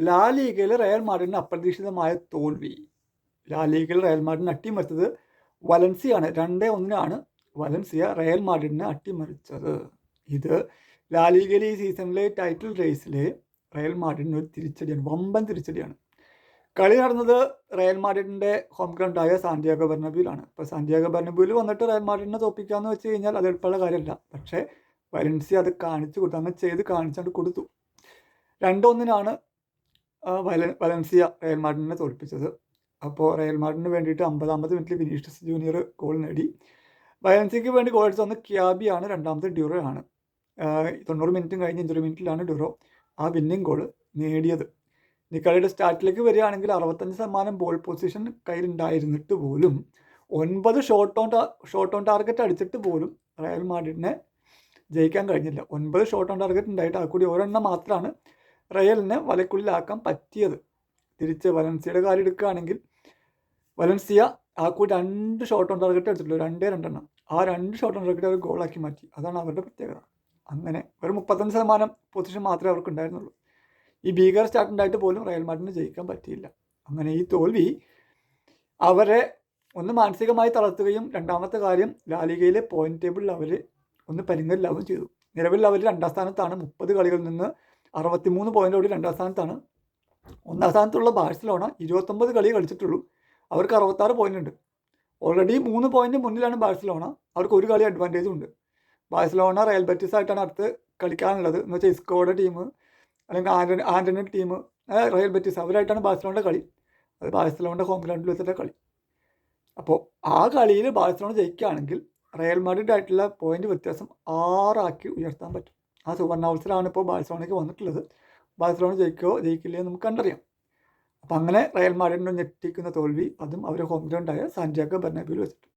ലാ ലീഗയിൽ റയൽ മാഡ്രിഡിന് അപ്രതീക്ഷിതമായ തോൽവി. ലാ ലീഗയിൽ റയൽ മാഡ്രിഡിനെ അട്ടിമറിച്ചത് വലൻസിയാണ്. 2-1 വലൻസിയ റയൽ മാഡ്രിഡിനെ അട്ടിമറിച്ചത്. ഇത് ലാ ലീഗയിൽ ഈ സീസണിലെ ടൈറ്റിൽ റേസിലെ റയൽ മാഡ്രിഡിന് ഒരു തിരിച്ചടിയാണ്, വമ്പൻ തിരിച്ചടിയാണ്. കളി നടന്നത് റയൽ മാഡ്രിഡിൻ്റെ ഹോം ഗ്രൗണ്ടായ സാന്റിയാഗോ ബെർണബ്യൂവിലാണ്. ഇപ്പോൾ സാന്റിയാഗോ ബെർണബ്യൂവിൽ വന്നിട്ട് റയൽ മാഡ്രിഡിനെ തോൽപ്പിക്കാമെന്ന് വെച്ച് കഴിഞ്ഞാൽ അത് എളുപ്പമുള്ള കാര്യമല്ല. പക്ഷേ വലൻസിയ അത് കാണിച്ചു കൊടുത്തു, അങ്ങനെ ചെയ്ത് കാണിച്ചുകൊണ്ട് കൊടുത്തു. 2-1 വലൻസിയ റയൽ മാഡ്രിഡിനെ തോൽപ്പിച്ചത്. അപ്പോൾ റയൽ മാഡ്രിഡിന് വേണ്ടിയിട്ട് 50ാമത്തെ മിനിറ്റിൽ വിനീഷ്യസ് ജൂനിയർ ഗോൾ നേടി. വലൻസിയയ്ക്ക് വേണ്ടി ഗോൾ അടിച്ച ഒന്ന് ക്യാബിയാണ്, രണ്ടാമത്തെ ഡ്യൂറോ ആണ്. 90 മിനിറ്റും കഴിഞ്ഞ് 50 മിനിറ്റിലാണ് ഡ്യൂറോ ആ വിന്നിങ് ഗോൾ നേടിയത്. ഈ കളിയുടെ സ്റ്റാർട്ടിലേക്ക് വരികയാണെങ്കിൽ 65% ബോൾ പൊസിഷൻ കയ്യിലുണ്ടായിരുന്നിട്ട് പോലും 9 ഷോട്ട് ഓൺ ടാർഗറ്റ് അടിച്ചിട്ട് പോലും റയൽ മാഡ്രിഡിനെ ജയിക്കാൻ കഴിഞ്ഞില്ല. 9 ഷോട്ട് ഓൺ ടാർഗറ്റ് ഉണ്ടായിട്ട് ആ കൂടി ഒരെണ്ണം മാത്രമാണ് റയലിനെ വലക്കുള്ളിലാക്കാൻ പറ്റിയത്. തിരിച്ച് വലൻസിയയുടെ കാര്യം എടുക്കുകയാണെങ്കിൽ വലൻസിയ ആ കൂടി 2 ഷോട്ട് ഓൺ ടാർഗറ്റ് അടിച്ചിട്ടുള്ളൂ, 2 ആ 2 ഷോട്ട് ഓൺ ടാർഗറ്റ് അവർ ഗോളാക്കി മാറ്റി. അതാണ് അവരുടെ പ്രത്യേകത. അങ്ങനെ ഒരു 35% പൊസിഷൻ മാത്രമേ അവർക്ക് ഉണ്ടായിരുന്നുള്ളൂ. ഈ ഭീകര സ്റ്റാർട്ട് ഉണ്ടായിട്ട് പോലും റയൽ മാഡ്രിഡിന് ജയിക്കാൻ പറ്റിയില്ല. അങ്ങനെ ഈ തോൽവി അവരെ ഒന്ന് മാനസികമായി തളർത്തുകയും, രണ്ടാമത്തെ കാര്യം ലാലിഗയിലെ പോയിന്റ് ടേബിളിൽ അവർ ഒന്ന് പരിങ്ങലിലാവുകയും ചെയ്തു. നിലവിൽ അവർ 2ാം സ്ഥാനത്താണ്. 30 കളികളിൽ നിന്ന് 63 പോയിന്റോടെ 2ാം സ്ഥാനത്താണ്. 1ാം സ്ഥാനത്തുള്ള ബാഴ്സലോണ 29 കളി കളിച്ചിട്ടുള്ളൂ, അവർക്ക് 66 പോയിന്റ് ഉണ്ട്. ഓൾറെഡി 3 പോയിന്റ് മുന്നിലാണ് ബാഴ്സലോണ, അവർക്ക് ഒരു കളി അഡ്വാൻറ്റേജും ഉണ്ട്. ബാഴ്സലോണ റയൽ ബെറ്റിസ് ആയിട്ടാണ് അടുത്ത് കളിക്കാനുള്ളത്. എന്ന് വെച്ചാൽ ഇസ്കോയുടെ ടീം അല്ലെങ്കിൽ ആൻ്റണി ടീം, റയൽ ബെറ്റിസ് അവരായിട്ടാണ് ബാഴ്സലോണയുടെ കളി. അത് ബാഴ്സലോണയുടെ ഹോം ഗ്രൗണ്ടിൽ വെച്ചിട്ട് കളി. അപ്പോൾ ആ കളിയിൽ ബാഴ്സലോണ ജയിക്കുകയാണെങ്കിൽ റയൽ മാഡ്രിഡ് ആയിട്ടുള്ള പോയിന്റ് വ്യത്യാസം 6 ഉയർത്താൻ പറ്റും. ആ സുവർണ അവസരമാണ് ഇപ്പോൾ ബാഴ്സലോണയ്ക്ക് വന്നിട്ടുള്ളത്. ബാഴ്സലോണ ജയിക്കില്ലേ നമുക്ക് കണ്ടറിയാം. അപ്പം അങ്ങനെ റയൽ മാഡ്രിഡിനെ ഞെട്ടിക്കുന്ന തോൽവി, അതും അവർ ഹോം ഗ്രൗണ്ടായ സാന്റിയാഗോ ബെർണബ്യൂവിൽ വെച്ചിട്ട്.